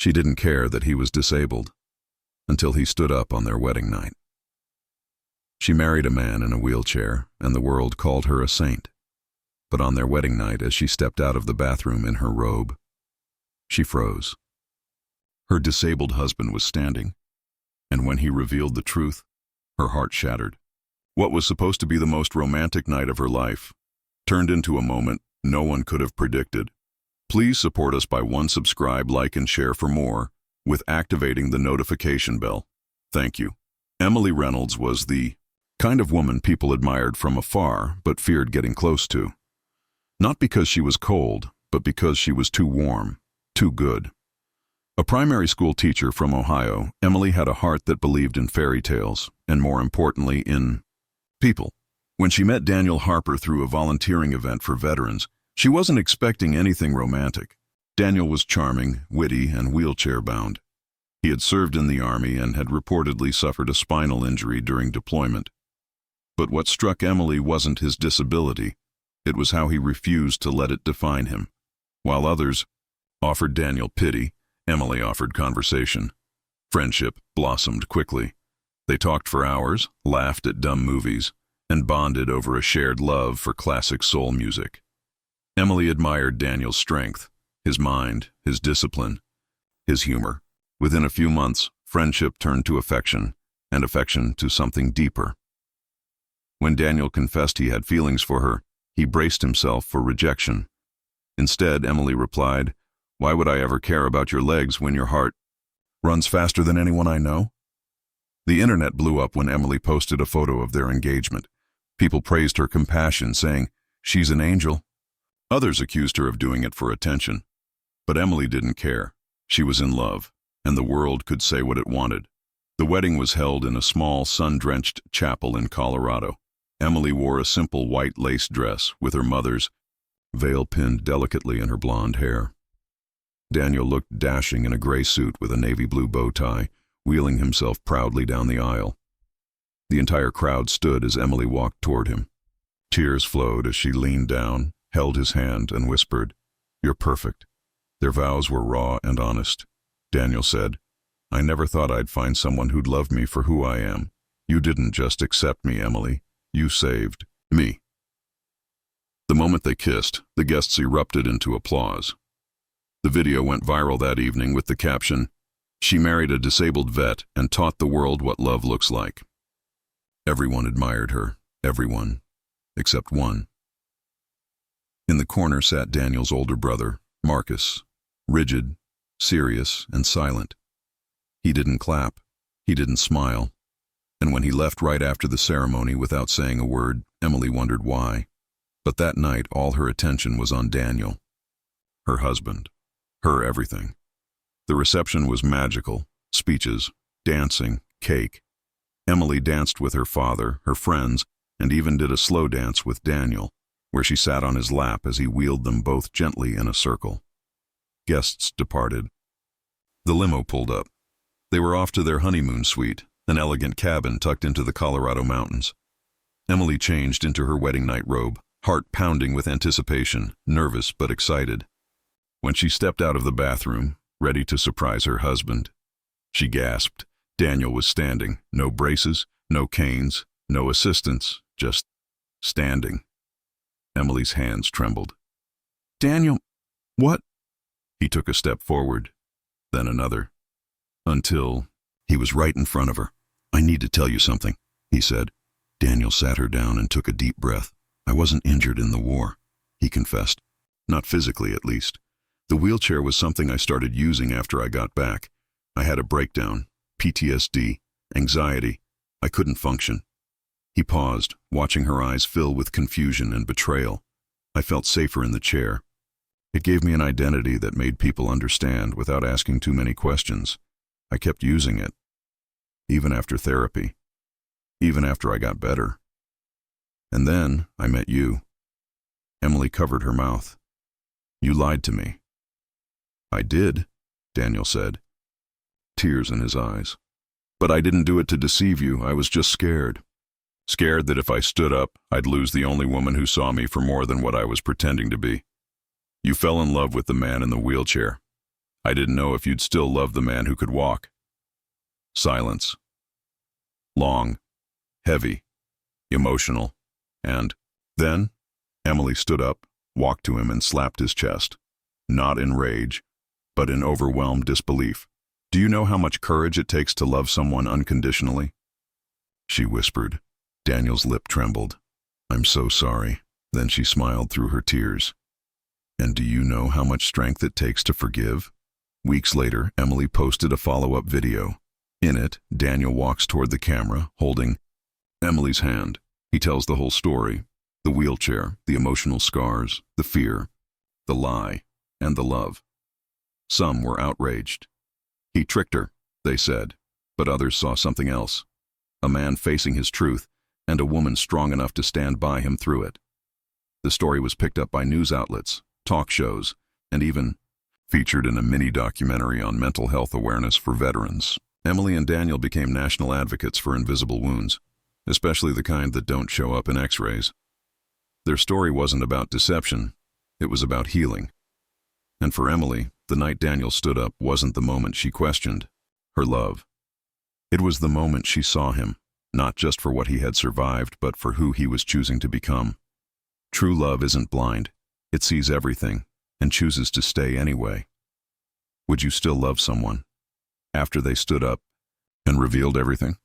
She didn't care that he was disabled, until he stood up on their wedding night. She married a man in a wheelchair, and the world called her a saint. But on their wedding night, as she stepped out of the bathroom in her robe, she froze. Her disabled husband was standing, and when he revealed the truth, her heart shattered. What was supposed to be the most romantic night of her life turned into a moment no one could have predicted. Please support us by subscribe, like, and share for more, with activating the notification bell. Thank you. Emily Reynolds was the kind of woman people admired from afar but feared getting close to. Not because she was cold, but because she was too warm, too good. A primary school teacher from Ohio, Emily had a heart that believed in fairy tales, and more importantly, in people. When she met Daniel Harper through a volunteering event for veterans, she wasn't expecting anything romantic. Daniel was charming, witty, and wheelchair-bound. He had served in the Army and had reportedly suffered a spinal injury during deployment. But what struck Emily wasn't his disability. It was how he refused to let it define him. While others offered Daniel pity, Emily offered conversation. Friendship blossomed quickly. They talked for hours, laughed at dumb movies, and bonded over a shared love for classic soul music. Emily admired Daniel's strength, his mind, his discipline, his humor. Within a few months, friendship turned to affection, and affection to something deeper. When Daniel confessed he had feelings for her, he braced himself for rejection. Instead, Emily replied, "Why would I ever care about your legs when your heart runs faster than anyone I know?" The internet blew up when Emily posted a photo of their engagement. People praised her compassion, saying, "She's an angel." Others accused her of doing it for attention. But Emily didn't care. She was in love, and the world could say what it wanted. The wedding was held in a small, sun-drenched chapel in Colorado. Emily wore a simple white lace dress with her mother's veil pinned delicately in her blonde hair. Daniel looked dashing in a gray suit with a navy blue bow tie, wheeling himself proudly down the aisle. The entire crowd stood as Emily walked toward him. Tears flowed as she leaned down, held his hand, and whispered, "You're perfect." Their vows were raw and honest. Daniel said, "I never thought I'd find someone who'd love me for who I am. You didn't just accept me, Emily. You saved me." The moment they kissed, the guests erupted into applause. The video went viral that evening with the caption, "She married a disabled vet and taught the world what love looks like." Everyone admired her, everyone, except one. In the corner sat Daniel's older brother, Marcus, rigid, serious, and silent. He didn't clap, he didn't smile, and when he left right after the ceremony without saying a word, Emily wondered why. But that night, all her attention was on Daniel, her husband, her everything. The reception was magical, speeches, dancing, cake. Emily danced with her father, her friends, and even did a slow dance with Daniel, where she sat on his lap as he wheeled them both gently in a circle. Guests departed. The limo pulled up. They were off to their honeymoon suite, an elegant cabin tucked into the Colorado mountains. Emily changed into her wedding night robe, heart pounding with anticipation, nervous but excited. When she stepped out of the bathroom, ready to surprise her husband, she gasped. Daniel was standing, no braces, no canes, no assistance, just standing. Emily's hands trembled. "Daniel, what?" He took a step forward, then another, until he was right in front of her. "I need to tell you something," he said. Daniel sat her down and took a deep breath. "I wasn't injured in the war," he confessed. "Not physically, at least. The wheelchair was something I started using after I got back. I had a breakdown, PTSD, anxiety. I couldn't function." He paused, watching her eyes fill with confusion and betrayal. I felt safer in the chair. It gave me an identity that made people understand without asking too many questions. I kept using it, even after therapy, even after I got better. And then I met you. Emily covered her mouth. "You lied to me." "I did," Daniel said, tears in his eyes. "But I didn't do it to deceive you. I was just scared. Scared that if I stood up, I'd lose the only woman who saw me for more than what I was pretending to be. You fell in love with the man in the wheelchair. I didn't know if you'd still love the man who could walk. Silence. Long, heavy, emotional, and then Emily stood up, walked to him and slapped his chest, not in rage, but in overwhelmed disbelief. Do you know how much courage it takes to love someone unconditionally? She whispered. Daniel's lip trembled. I'm so sorry. Then she smiled through her tears. And do you know how much strength it takes to forgive? Weeks later, Emily posted a follow-up video. In it, Daniel walks toward the camera, holding Emily's hand. He tells the whole story. The wheelchair, the emotional scars, the fear, the lie, and the love. Some were outraged. He tricked her, they said, but others saw something else. A man facing his truth, and a woman strong enough to stand by him through it. The story was picked up by news outlets, talk shows, and even featured in a mini-documentary on mental health awareness for veterans. Emily and Daniel became national advocates for invisible wounds, especially the kind that don't show up in X-rays. Their story wasn't about deception, it was about healing. And for Emily, the night Daniel stood up wasn't the moment she questioned her love. It was the moment she saw him, not just for what he had survived, but for who he was choosing to become. True love isn't blind. It sees everything and chooses to stay anyway. Would you still love someone after they stood up and revealed everything?